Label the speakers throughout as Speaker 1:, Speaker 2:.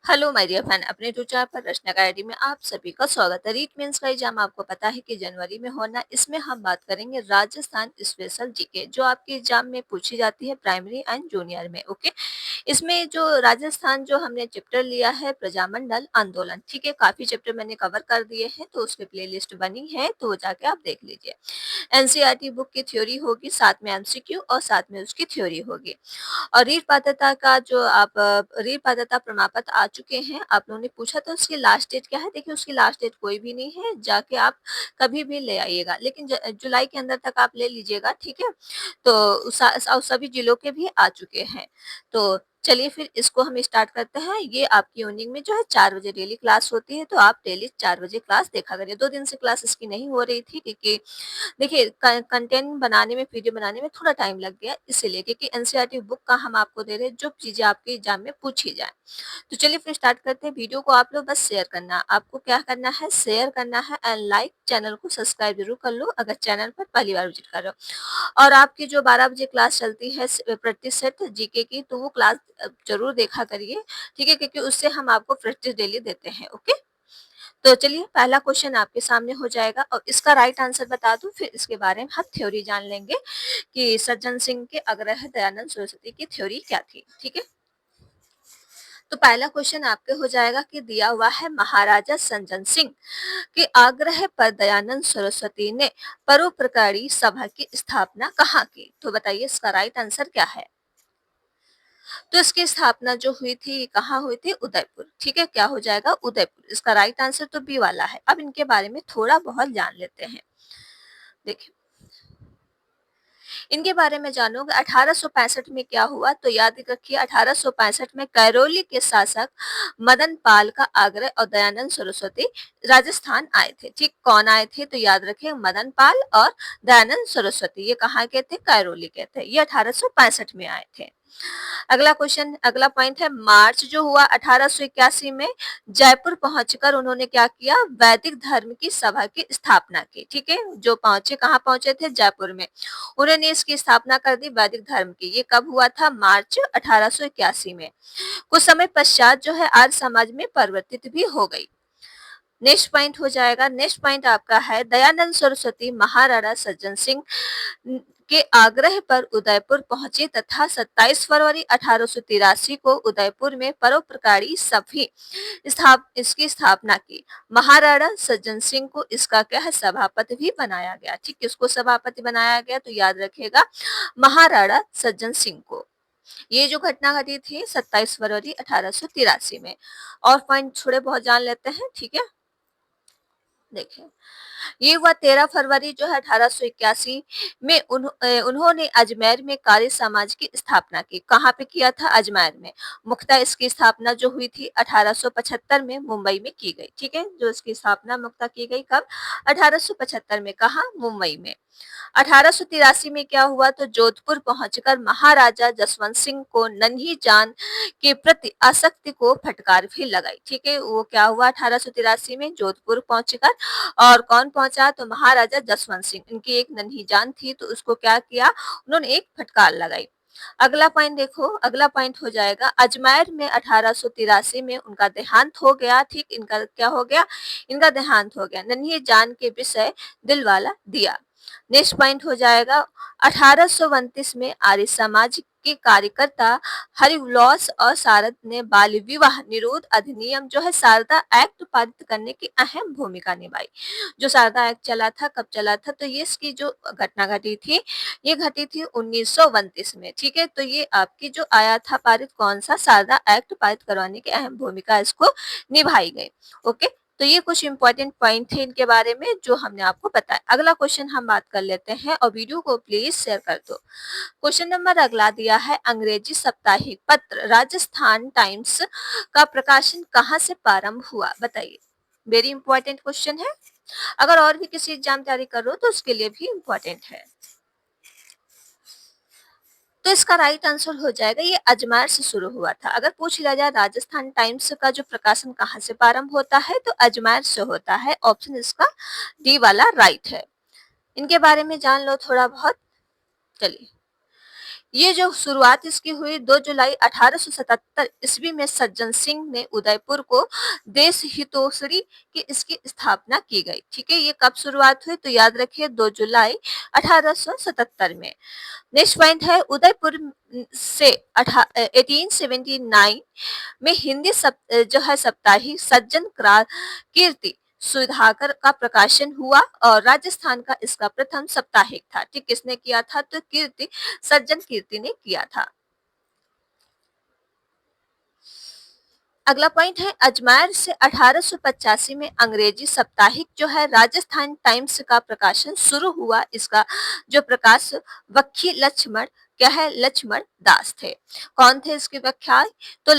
Speaker 1: Hello my dear friend, अपने tutor पर रचना academy में आप सभी का स्वागत है। रीट मीन्स का एग्जाम आपको पता है कि जनवरी में होना। इसमें हम बात करेंगे राजस्थान स्पेशल जीके जो आपके एग्जाम में पूछी जाती है प्राइमरी एंड जूनियर में। ओके, इसमें जो राजस्थान जो हमने चैप्टर लिया है प्रजामंडल आंदोलन, ठीक है, काफी चैप्टर मैंने कवर कर दिए हैं तो उसकी प्ले लिस्ट बनी है, तो जाके आप देख लीजिए। एनसीईआरटी बुक की थ्योरी होगी, साथ में एमसीक्यू और साथ में उसकी थ्योरी होगी। और रीट पात्रता का जो आप रीट पात्रता प्रमाण पत्र आ चुके हैं, आप लोगों ने पूछा था उसकी लास्ट डेट क्या है। देखिए, उसकी लास्ट डेट कोई भी नहीं है, जाके आप कभी भी ले आइएगा, लेकिन जुलाई के अंदर तक आप ले लीजिएगा, ठीक है। तो सभी जिलों के भी आ चुके हैं। तो चलिए फिर इसको हम स्टार्ट करते हैं। ये आपकी इवनिंग में जो है 4 बजे डेली क्लास होती है, तो आप डेली 4 बजे क्लास देखा करिए। 2 दिन से क्लास इसकी नहीं हो रही थी क्योंकि देखिए कंटेंट बनाने में, वीडियो बनाने में थोड़ा टाइम लग गया, इसीलिए क्योंकि एनसीईआरटी बुक का हम आपको दे रहे हैं जो चीजें आपके एग्जाम में पूछी जाए। तो चलिए फिर स्टार्ट करते हैं। वीडियो को आप लोग बस शेयर करना, आपको क्या करना है, शेयर करना है एंड लाइक, चैनल को सब्सक्राइब जरूर कर लो अगर चैनल पर पहली बार विजिट कर रहे हो। और आपकी जो 12 बजे क्लास चलती है प्रतिशत जीके की, तो वो क्लास जरूर देखा करिए, ठीक है, क्योंकि उससे हम आपको प्रैक्टिस डेली देते हैं। ओके, तो चलिए पहला क्वेश्चन आपके सामने हो जाएगा और इसका राइट आंसर बता दूं, फिर इसके बारे में हम थ्योरी जान लेंगे कि सज्जन सिंह के आग्रह दयानंद सरस्वती की थ्योरी क्या थी। ठीक है, तो पहला क्वेश्चन आपके हो जाएगा कि दिया हुआ है महाराजा सज्जन सिंह के आग्रह पर दयानंद सरस्वती ने परोपकारी सभा की स्थापना कहाँ की। तो बताइए इसका राइट आंसर क्या है। तो इसकी स्थापना जो हुई थी कहाँ हुई थी, उदयपुर। ठीक है, क्या हो जाएगा, उदयपुर। इसका राइट आंसर तो बी वाला है। अब इनके बारे में थोड़ा बहुत जान लेते हैं। देखिए, इनके बारे में जानोगे 1865 में क्या हुआ, तो याद रखिए 1865 में करौली के शासक मदन पाल का आग्रह और दयानंद सरस्वती राजस्थान आए थे। ठीक, कौन आए थे, तो याद रखिए मदन पाल और दयानंद सरस्वती। ये कहाँ के थे, करौली के थे। ये 1865 में आए थे। अगला क्वेश्चन, अगला पॉइंट है मार्च जो हुआ 1881 में, जयपुर पहुंचकर उन्होंने क्या किया, वैदिक धर्म की सभा की स्थापना की। ठीक है, जो पहुंचे, कहाँ पहुंचे थे, जयपुर में। उन्होंने इसकी स्थापना कर दी वैदिक धर्म की। ये कब हुआ था, मार्च 1881 में। कुछ समय पश्चात जो है आर्य समाज में परिवर्तित भी हो गई। नेक्स्ट पॉइंट हो जाएगा, नेक्स्ट पॉइंट आपका है दयानंद सरस्वती महाराणा सज्जन सिंह के आग्रह पर उदयपुर पहुंचे तथा 27 फरवरी 1883 को उदयपुर में परोपकारी इसकी स्थापना की। महाराणा सज्जन सिंह को इसका क्या है, सभापति भी बनाया गया। ठीक, किसको सभापति बनाया गया, तो याद रखिएगा महाराणा सज्जन सिंह को। ये जो घटना घटी थी 27 फरवरी 1883 में। और पॉइंट थोड़े बहुत जान लेते हैं, ठीक है। देखिए, ये हुआ 13 फरवरी जो है 1881 में उन्होंने अजमेर में कार्य समाज की स्थापना की। कहाँ पे किया था, अजमेर में। मुख्यतः इसकी स्थापना जो हुई थी 1875 में मुंबई में की गई। ठीक है, जो इसकी स्थापना मुख्यतः की गई कब, 1875 में। कहा, मुंबई में। 1883 में क्या हुआ, तो जोधपुर पहुंचकर महाराजा जसवंत सिंह को नन्ही जान के प्रति आसक्ति को फटकार भी लगाई। ठीक है, वो क्या हुआ 1883 में, जोधपुर पहुंचकर, और कौन पहुंचा, तो महाराजा जसवंत सिंह। इनकी एक नन्ही जान थी, तो उसको क्या किया, उन्होंने एक फटकार लगाई। अगला पॉइंट देखो, अगला पॉइंट हो जाएगा अजमेर में 1883 में उनका देहांत हो गया। ठीक, इनका क्या हो गया, इनका देहांत हो गया। नन्ही जान के विषय दिलवाला दिया। नेक्स्ट पॉइंट हो जाएगा 1829 में आर्य समाज के कार्यकर्ता हरिवलास और शारद ने बाल विवाह निरोध अधिनियम जो है शारदा एक्ट पारित करने की अहम भूमिका निभाई। जो शारदा एक्ट चला था, कब चला था, तो ये इसकी जो घटना घटी थी, ये घटी थी 1929 में। ठीक है, तो ये आपकी जो आया था पारित, कौन सा, शारदा एक्ट पारित करवाने की अहम भूमिका इसको निभाई गई। ओके, तो ये कुछ इंपॉर्टेंट पॉइंट थे इनके बारे में जो हमने आपको बताया। अगला क्वेश्चन हम बात कर लेते हैं और वीडियो को प्लीज शेयर कर दो। क्वेश्चन नंबर अगला दिया है अंग्रेजी साप्ताहिक पत्र राजस्थान टाइम्स का प्रकाशन कहाँ से प्रारंभ हुआ, बताइए। वेरी इंपॉर्टेंट क्वेश्चन है, अगर और भी किसी एग्जाम तैयारी कर रहे हो तो उसके लिए भी इंपॉर्टेंट है। तो इसका राइट आंसर हो जाएगा, ये अजमेर से शुरू हुआ था। अगर पूछ लिया जाए राजस्थान टाइम्स का जो प्रकाशन कहाँ से प्रारंभ होता है, तो अजमेर से होता है। ऑप्शन इसका डी वाला राइट है। इनके बारे में जान लो थोड़ा बहुत। चलिए, ये जो शुरुआत इसकी हुई 2 जुलाई 1877 ईस्वी में सज्जन सिंह ने उदयपुर को देश हितोषरी की इसकी स्थापना की गई। ठीक है, ये कब शुरुआत हुई तो याद रखिए 2 जुलाई 1877 में। नेक्स्ट पॉइंट है उदयपुर से 1879 में हिंदी जो है साप्ताहिक सज्जन कीर्ति सुधाकर का प्रकाशन हुआ और राजस्थान का इसका प्रथम साप्ताहिक था। ठीक, किसने किया था तो सज्जन कीर्ति ने किया था। अगला पॉइंट है अजमेर से 1885 में अंग्रेजी साप्ताहिक जो है राजस्थान टाइम्स का प्रकाशन शुरू हुआ। इसका जो प्रकाश वक्खी लक्ष्मण क्या है लक्ष्मण दास थे। कौन थे इसके व्याख्या तो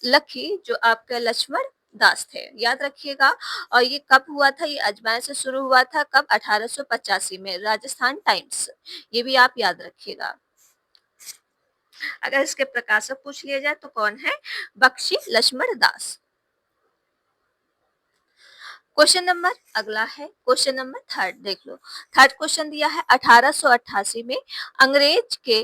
Speaker 1: लखी जो आपका लक्ष्मण दास थे, याद रखिएगा। और ये कब हुआ था, ये अजमेर से शुरू हुआ था कब 1885 में राजस्थान टाइम्स, ये भी आप याद रखिएगा। अगर इसके प्रकाशक पूछ लिया जाए तो कौन है बख्शी लक्ष्मण दास। क्वेश्चन नंबर अगला है क्वेश्चन नंबर थर्ड, देख लो। थर्ड क्वेश्चन दिया है 1888 में अंग्रेज के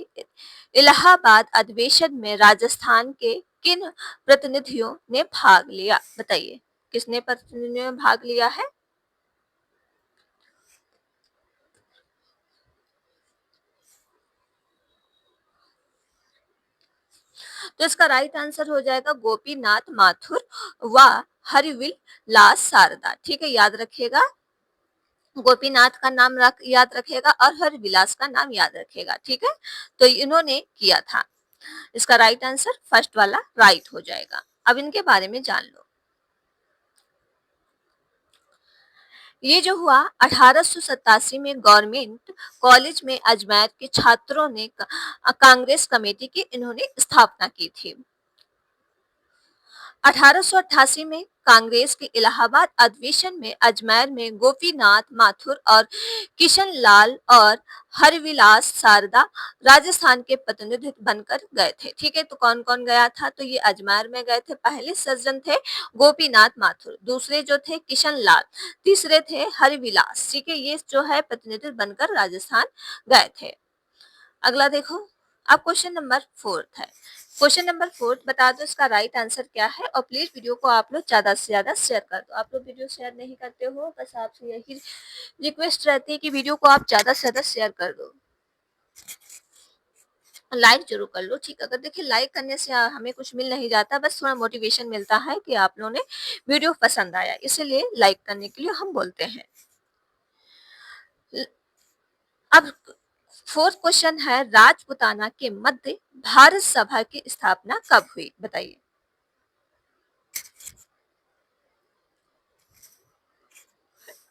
Speaker 1: इलाहाबाद अधिवेशन में राजस्थान के किन प्रतिनिधियों ने भाग लिया, बताइए किसने प्रतिनिधियों ने भाग लिया है। तो इसका राइट आंसर हो जाएगा गोपीनाथ माथुर व हरिविल लाल शारदा। ठीक है, याद रखिएगा, गोपीनाथ का नाम याद रखेगा और हरविलास का नाम याद रखेगा। ठीक है, तो इन्होंने किया था। इसका राइट आंसर फर्स्ट वाला राइट हो जाएगा। अब इनके बारे में जान लो। ये जो हुआ 1887 में गवर्नमेंट कॉलेज में अजमेर के छात्रों ने कांग्रेस कमेटी की इन्होंने स्थापना की थी। 1888 में कांग्रेस के इलाहाबाद अधिवेशन में अजमेर में गोपीनाथ माथुर और किशन लाल और हरविलास शारदा राजस्थान के प्रतिनिधि बनकर गए थे। ठीक है, तो कौन कौन गया था तो ये अजमेर में गए थे। पहले सज्जन थे गोपीनाथ माथुर, दूसरे जो थे किशन लाल, तीसरे थे हरविलास। ठीक है, ये जो है प्रतिनिधि बनकर राजस्थान गए थे। अगला देखो, अब क्वेश्चन नंबर फोर्थ है। क्वेश्चन नंबर फोर्थ बता दो इसका राइट आंसर क्या है और प्लीज वीडियो को आप लोग ज्यादा से ज्यादा शेयर कर दो। आप लोग वीडियो शेयर नहीं करते हो, बस आपसे यही रिक्वेस्ट रहती है कि वीडियो को आप ज्यादा से ज्यादा शेयर कर दो, लाइक जरूर कर लो। ठीक, अगर देखिए लाइक करने से हमें कुछ मिल नहीं जाता, बस थोड़ा मोटिवेशन मिलता है कि आप लोगों ने वीडियो पसंद आया, इसलिए लाइक करने के लिए हम बोलते हैं। अब फोर्थ क्वेश्चन है राजपुताना के मध्य भारत सभा की स्थापना कब हुई, बताइए।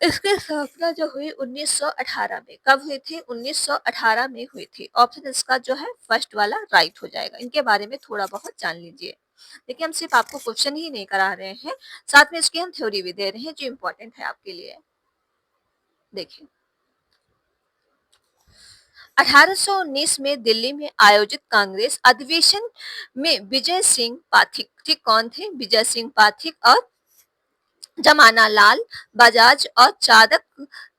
Speaker 1: इसकी स्थापना जो हुई 1918 में, कब हुई थी 1918 में हुई थी। ऑप्शन इसका जो है फर्स्ट वाला राइट हो जाएगा। इनके बारे में थोड़ा बहुत जान लीजिए। देखिए, हम सिर्फ आपको क्वेश्चन ही नहीं करा रहे हैं, साथ में इसकी हम थ्योरी भी दे रहे हैं जो इम्पोर्टेंट है आपके लिए। देखिए, 1819 में दिल्ली में आयोजित कांग्रेस अधिवेशन में विजय सिंह पाठक, ठीक कौन थे विजय सिंह पाठक और जमाना लाल बजाज और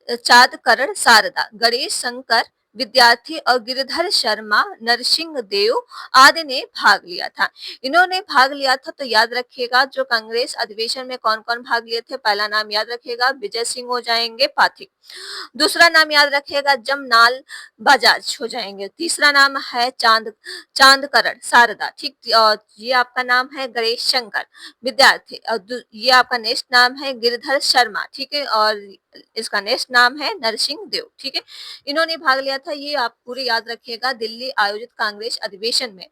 Speaker 1: चाँदकरण शारदा, गणेश शंकर विद्यार्थी और गिरिधर शर्मा नरसिंह देव आदि ने भाग लिया था। इन्होंने भाग लिया था, तो याद रखिएगा जो कांग्रेस अधिवेशन में कौन कौन भाग लिए थे। पहला नाम याद रखिएगा विजय सिंह हो जाएंगे पाठक, दूसरा नाम याद रखिएगा जमनाल बजाज हो जाएंगे, तीसरा नाम है चांदकरण शारदा, ठीक, और ये आपका नाम है गणेश शंकर विद्यार्थी, और ये आपका नेक्स्ट नाम है गिरधर शर्मा, ठीक है, और इसका नेक्स्ट नाम है नरसिंह देव। ठीक है, इन्होंने भाग लिया था। ये आप पूरे याद रखिएगा दिल्ली आयोजित कांग्रेस अधिवेशन में।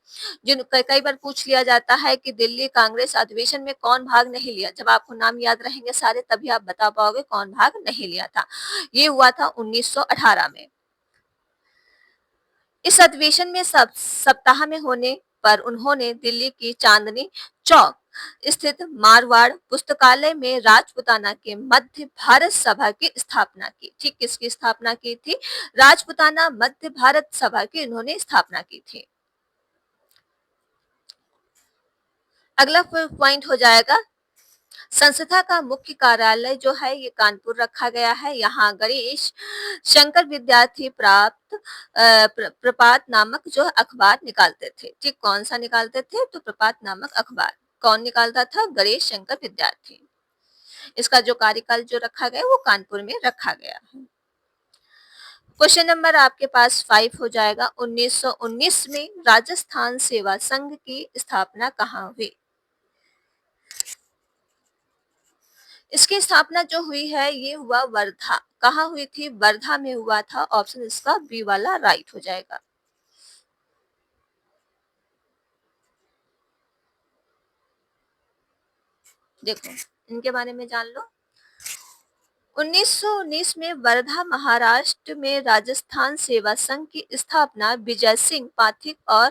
Speaker 1: जिन कई बार पूछ लिया जाता है कि दिल्ली कांग्रेस अधिवेशन में कौन भाग नहीं लिया, जब आपको नाम याद रहेंगे सारे तभी आप बता पाओगे कौन भाग नहीं लिया था। ये हुआ था 1918 में। इस अधिवेशन में सप्ताह में होने पर उन्होंने दिल्ली की चांदनी चौक स्थित मारवाड़ पुस्तकालय में राजपुताना के मध्य भारत सभा की स्थापना की। ठीक, किसकी स्थापना की थी, राजपुताना मध्य भारत सभा की इन्होंने स्थापना की थी। अगला पॉइंट हो जाएगा संस्था का मुख्य कार्यालय जो है ये कानपुर रखा गया है। यहाँ गणेश शंकर विद्यार्थी प्रपात नामक जो अखबार निकालते थे। ठीक, कौन सा निकालते थे? तो प्रपात नामक अखबार। कौन निकालता था? गणेश शंकर विद्यार्थी। इसका जो कार्यकाल जो रखा गया वो कानपुर में रखा गया है। क्वेश्चन नंबर आपके पास 5 हो जाएगा। 1919 में राजस्थान सेवा संघ की स्थापना कहाँ हुई? इसकी स्थापना जो हुई है ये हुआ वर्धा। कहाँ हुई थी? वर्धा में हुआ था। ऑप्शन इसका बी वाला राइट हो जाएगा। देखो इनके बारे में जान लो। 1919 में वर्धा महाराष्ट्र में राजस्थान सेवा संघ की स्थापना विजय सिंह पाठक और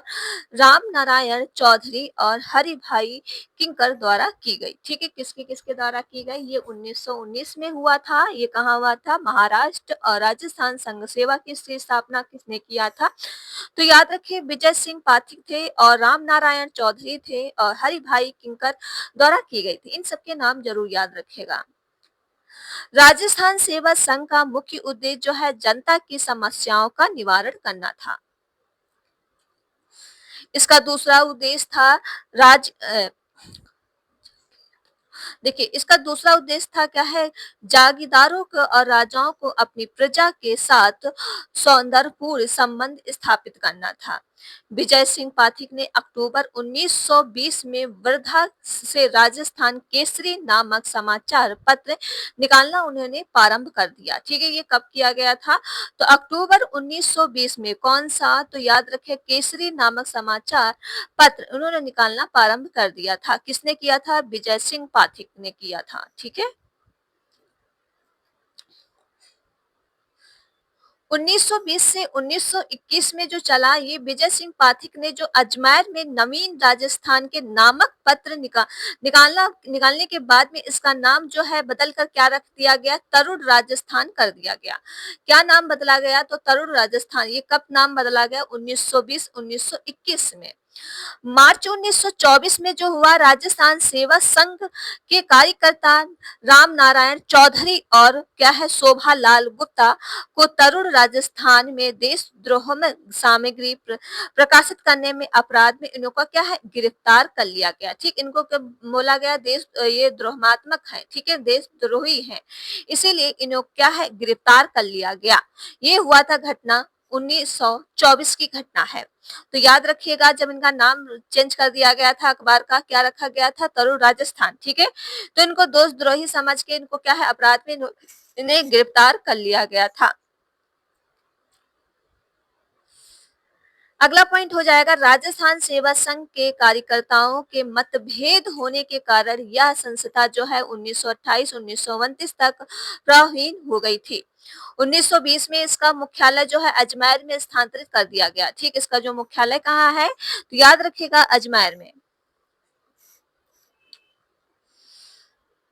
Speaker 1: राम नारायण चौधरी और हरि भाई किंकर द्वारा की गई। ठीक है, किसके किसके द्वारा की गई? ये 1919 में हुआ था। ये कहाँ हुआ था? महाराष्ट्र। और राजस्थान संघ सेवा की स्थापना किसने किया था? तो याद रखिए विजय सिंह पाठक थे और राम नारायण चौधरी थे और हरि भाई किंकर द्वारा की गई थी। इन सबके नाम जरूर याद रखिएगा। राजस्थान सेवा संघ का मुख्य उद्देश्य जो है जनता की समस्याओं का निवारण करना था। इसका दूसरा उद्देश्य था राज देखिए इसका दूसरा उद्देश्य था क्या है? जागीरदारों को और राजाओं को अपनी प्रजा के साथ सौंदर्यपूर्ण संबंध स्थापित करना था। विजय सिंह पाठक ने अक्टूबर 1920 में वर्धा से राजस्थान केसरी नामक समाचार पत्र निकालना उन्होंने प्रारंभ कर दिया। ठीक है, ये कब किया गया था? तो अक्टूबर 1920 में। कौन सा? तो याद रखें केसरी नामक समाचार पत्र उन्होंने निकालना प्रारंभ कर दिया था। किसने किया था? विजय सिंह पाठक ने किया था। ठीक है, 1920 से 1921 में जो चला ये विजय सिंह पाठक ने जो अजमेर में नवीन राजस्थान के नामक पत्र निकालने के बाद में इसका नाम जो है बदल कर क्या रख दिया गया? तरुण राजस्थान कर दिया गया। क्या नाम बदला गया? तो तरुण राजस्थान। ये कब नाम बदला गया? 1920-1921 में। मार्च 1924 में जो हुआ राजस्थान सेवा संघ के कार्यकर्ता राम नारायण चौधरी और क्या है शोभा लाल गुप्ता को तरुण राजस्थान में देशद्रोह में सामग्री प्रकाशित करने में अपराध में इनको क्या है गिरफ्तार कर लिया गया। ठीक, इनको क्या बोला गया? देश ये द्रोहात्मक है। ठीक है, देशद्रोही है, इसीलिए इनको क्या है गिरफ्तार कर लिया गया। ये हुआ था घटना 1924 की घटना है। तो याद रखिएगा जब इनका नाम चेंज कर दिया गया था अखबार का क्या रखा गया था? तरुण राजस्थान। ठीक है, तो इनको देशद्रोही समझ के इनको क्या है अपराध में इन्हें गिरफ्तार कर लिया गया था। अगला पॉइंट हो जाएगा राजस्थान सेवा संघ के कार्यकर्ताओं के मतभेद होने के कारण यह संस्था जो है 1928-1929 तक प्रभावहीन हो गई थी। 1920 में इसका मुख्यालय जो है अजमेर में स्थानांतरित कर दिया गया। ठीक, इसका जो मुख्यालय कहाँ है? तो याद रखिएगा अजमेर में।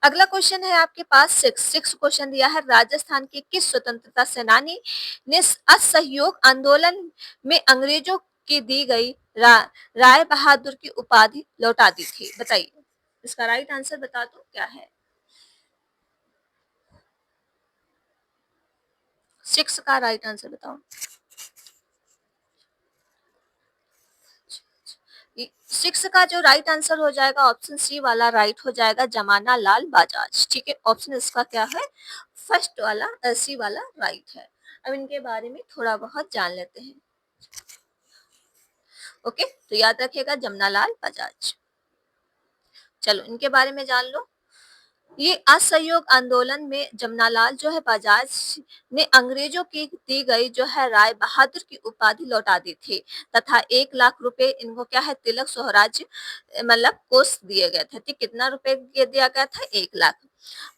Speaker 1: अगला क्वेश्चन है आपके पास सिक्स क्वेश्चन दिया है राजस्थान के किस स्वतंत्रता सेनानी ने असहयोग आंदोलन में अंग्रेजों की दी गई राय बहादुर की उपाधि लौटा दी थी? बताइए इसका राइट आंसर बता दो क्या है? 6 का राइट आंसर बताओ। 6 का जो राइट आंसर हो जाएगा ऑप्शन सी वाला राइट हो जाएगा जमाना लाल बजाज। ठीक है, ऑप्शन इसका क्या है? फर्स्ट वाला सी वाला राइट है। अब इनके बारे में थोड़ा बहुत जान लेते हैं। ओके, तो याद रखिएगा जमनालाल बजाज। चलो इनके बारे में जान लो। ये असहयोग आंदोलन में जमनालाल जो है बजाज ने अंग्रेजों की दी गई जो है राय बहादुर की उपाधि लौटा दी थी तथा 1 लाख रुपए इनको क्या है तिलक स्वराज मतलब कोष दिए गए थे। ठीक, कितना रुपए दिया गया था? 1 लाख।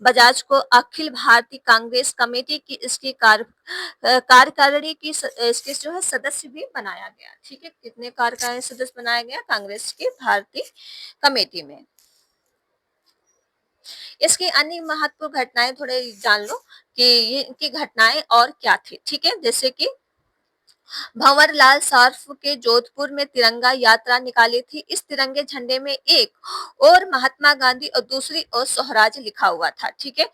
Speaker 1: बजाज को अखिल भारतीय कांग्रेस कमेटी की इसकी कार्यकारिणी की इसके जो है सदस्य भी बनाया गया। ठीक है, कितने कार्यकारिणी सदस्य बनाया गया कांग्रेस की भारतीय कमेटी में? इसकी अन्य महत्वपूर्ण घटनाएं थोड़े जान लो कि ये इनकी घटनाएं और क्या थी। ठीक है, जैसे कि भंवरलाल सार्फ के जोधपुर में तिरंगा यात्रा निकाली थी। इस तिरंगे झंडे में एक और महात्मा गांधी और दूसरी ओर स्वराज लिखा हुआ था। ठीक है,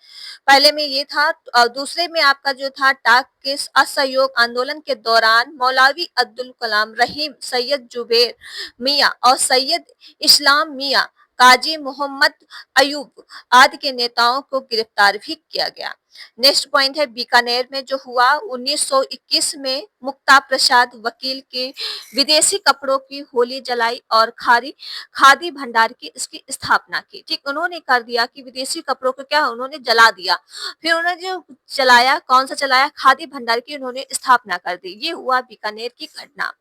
Speaker 1: पहले में ये था और दूसरे में आपका जो था टाक के असहयोग आंदोलन के दौरान मौलवी अब्दुल कलाम रहीम, सैयद जुबेर मियां और सैयद इस्लाम मियां, काजी मोहम्मद अयूब आदि के नेताओं को गिरफ्तार भी किया गया। नेक्स्ट पॉइंट है बीकानेर में जो हुआ 1921 में मुक्ता प्रसाद वकील के विदेशी कपड़ों की होली जलाई और खादी भंडार की इसकी स्थापना की। ठीक, उन्होंने कर दिया कि विदेशी कपड़ों को क्या उन्होंने जला दिया, फिर उन्होंने जो चलाया, कौन सा चलाया, खादी भंडार की उन्होंने स्थापना कर दी। ये हुआ बीकानेर की घटना।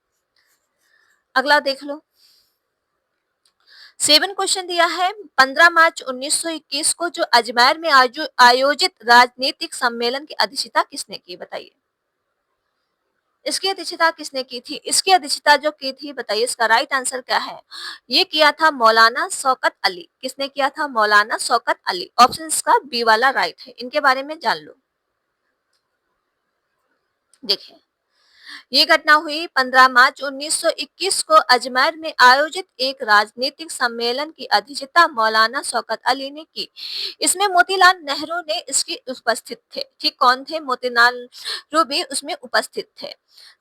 Speaker 1: अगला देख लो, 7 क्वेश्चन दिया है 15 मार्च 1921 को जो अजमेर में आयोजित राजनीतिक सम्मेलन की अध्यक्षता किसने की, बताइए। इसकी अध्यक्षता किसने की थी? इसकी अध्यक्षता जो की थी, बताइए इसका राइट आंसर क्या है। ये किया था मौलाना शौकत अली। किसने किया था? मौलाना शौकत अली। ऑप्शन का बी वाला राइट है। इनके बारे में जान लो। देखिए, ये घटना हुई 15 मार्च 1921 को अजमेर में आयोजित एक राजनीतिक सम्मेलन की अध्यक्षता मौलाना शौकत अली ने की। इसमें मोतीलाल नेहरू ने इसकी उपस्थित थे। ठीक, कौन थे? मोतीलाल नेहरू भी उसमें उपस्थित थे।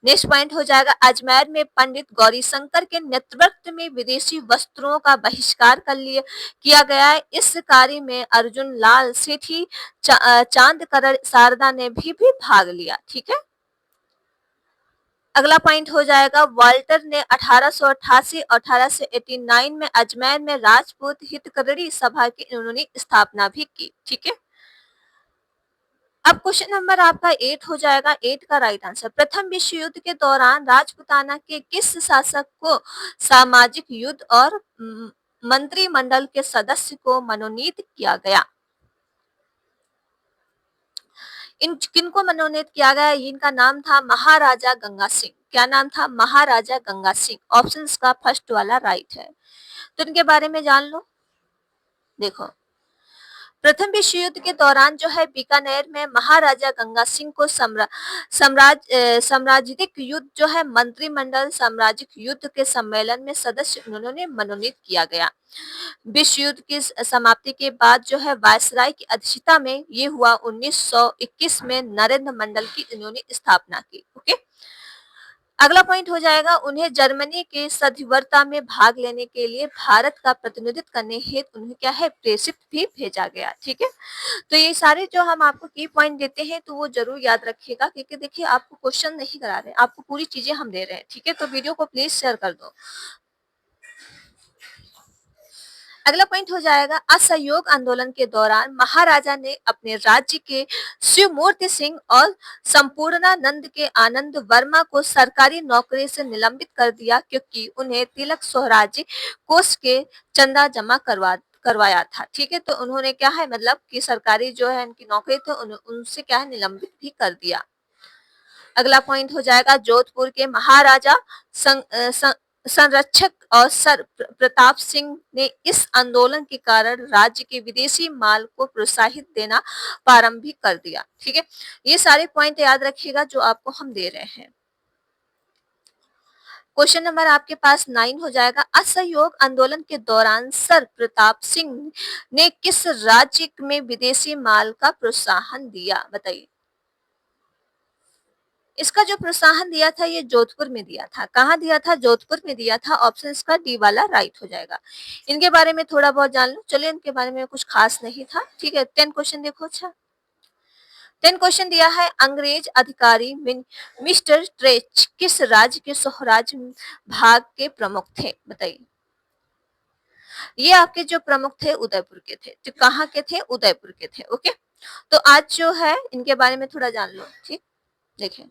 Speaker 1: नेक्स्ट पॉइंट हो जाएगा अजमेर में पंडित गौरीशंकर के नेतृत्व में विदेशी वस्त्रों का बहिष्कार किया गया है। इस कार्य में अर्जुन लाल सेठी, चांद शारदा ने भी भाग लिया। ठीक है, अगला पॉइंट हो जाएगा वाल्टर ने 1888 और 1889 में अजमेर में राजपूत हितकरणी सभा की उन्होंने स्थापना भी की। ठीक है, अब क्वेश्चन नंबर आपका 8 हो जाएगा। 8 का राइट आंसर, प्रथम विश्व युद्ध के दौरान राजपुताना के किस शासक को सामाजिक युद्ध और मंत्रिमंडल के सदस्य को मनोनीत किया गया? इन किनको मनोनीत किया गया? इनका नाम था महाराजा गंगा सिंह। क्या नाम था? महाराजा गंगा सिंह। ऑप्शन का फर्स्ट वाला राइट है। तो इनके बारे में जान लो। देखो, प्रथम विश्व युद्ध के दौरान जो है बीकानेर में महाराजा गंगा सिंह को साम्राज्यिक युद्ध जो है मंत्रिमंडल साम्राज्यिक युद्ध के सम्मेलन में सदस्य उन्होंने मनोनीत किया गया। विश्व युद्ध की समाप्ति के बाद जो है वायसराय की अध्यक्षता में ये हुआ 1921 में नरेंद्र मंडल की इन्होंने स्थापना की। ओके, अगला पॉइंट हो जाएगा उन्हें जर्मनी के सधिवर्ता में भाग लेने के लिए भारत का प्रतिनिधित्व करने हेतु उन्हें क्या है प्रेषित भी भेजा गया। ठीक है, तो ये सारे जो हम आपको की पॉइंट देते हैं तो वो जरूर याद रखिएगा, क्योंकि देखिए आपको क्वेश्चन नहीं करा रहे, आपको पूरी चीजें हम दे रहे हैं। ठीक है, तो वीडियो को प्लीज शेयर कर दो। अगला पॉइंट हो जाएगा असहयोग आंदोलन के दौरान महाराजा ने अपने राज्य के शिवमूर्ति सिंह और संपूर्णानंद के आनंद वर्मा को सरकारी नौकरी से निलंबित कर दिया, क्योंकि उन्हें तिलक स्वराज्य कोष के चंदा जमा करवाया था। ठीक है, तो उन्होंने क्या है मतलब कि सरकारी जो है इनकी नौकरी थे उनसे क्या है निलंबित भी कर दिया। अगला पॉइंट हो जाएगा जोधपुर के महाराजा संरक्षक और सर प्रताप सिंह ने इस आंदोलन के कारण राज्य के विदेशी माल को प्रोत्साहित देना प्रारंभ भी कर दिया। ठीक है, ये सारे पॉइंट याद रखिएगा जो आपको हम दे रहे हैं। क्वेश्चन नंबर आपके पास 9 हो जाएगा असहयोग आंदोलन के दौरान सर प्रताप सिंह ने किस राज्य में विदेशी माल का प्रोत्साहन दिया, बताइए। इसका जो प्रोत्साहन दिया था ये जोधपुर में दिया था। कहाँ दिया था? जोधपुर में दिया था। ऑप्शन इसका डी वाला राइट हो जाएगा। इनके बारे में थोड़ा बहुत जान लो। चलिए, इनके बारे में कुछ खास नहीं था। ठीक है, 10 क्वेश्चन देखो। अच्छा, 10 क्वेश्चन दिया है अंग्रेज अधिकारी मिस्टर ट्रेच किस राज्य के स्वराज भाग के प्रमुख थे, बताइए। ये आपके जो प्रमुख थे उदयपुर के थे। तो कहाँ के थे? उदयपुर के थे। ओके, तो आज जो है इनके बारे में थोड़ा जान लो। ठीक, देखिए,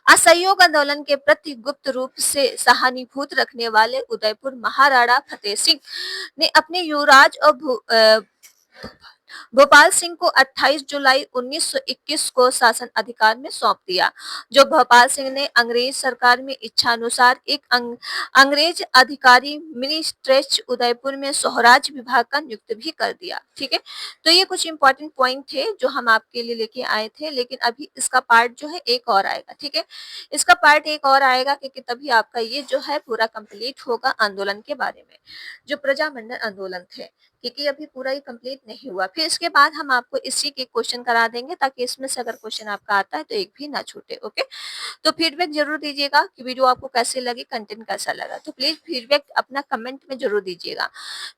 Speaker 1: असहयोग आंदोलन के प्रति गुप्त रूप से सहानुभूति रखने वाले उदयपुर महाराणा फतेह सिंह ने अपने युवराज और भोपाल सिंह को 28 जुलाई 1921 को शासन अधिकार में सौंप दिया। जो भोपाल सिंह ने अंग्रेज सरकार में इच्छा अनुसार एक अंग्रेज अधिकारी मिनिस्ट्रेट उदयपुर में स्वराज विभाग का नियुक्त भी कर दिया। ठीक है, तो ये कुछ इंपॉर्टेंट पॉइंट थे जो हम आपके लिए लेके आए थे, लेकिन अभी इसका पार्ट जो है एक और आएगा। ठीक है, इसका पार्ट एक और आएगा क्योंकि तभी आपका ये जो है पूरा कंप्लीट होगा आंदोलन के बारे में, जो प्रजामंडल आंदोलन थे, क्योंकि अभी पूरा ही कंप्लीट नहीं हुआ। फिर इसके बाद हम आपको इसी के क्वेश्चन करा देंगे ताकि इसमें से अगर क्वेश्चन आपका आता है तो एक भी ना छूटे। ओके, तो फीडबैक जरूर दीजिएगा कि वीडियो आपको कैसे लगी, कंटेंट कैसा लगा। तो प्लीज फीडबैक अपना कमेंट में जरूर दीजिएगा।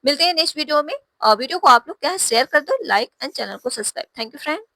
Speaker 1: मिलते हैं नेक्स्ट वीडियो में, और वीडियो को आप लोग क्या है शेयर कर दो, लाइक एंड चैनल को सब्सक्राइब। Thank you friend.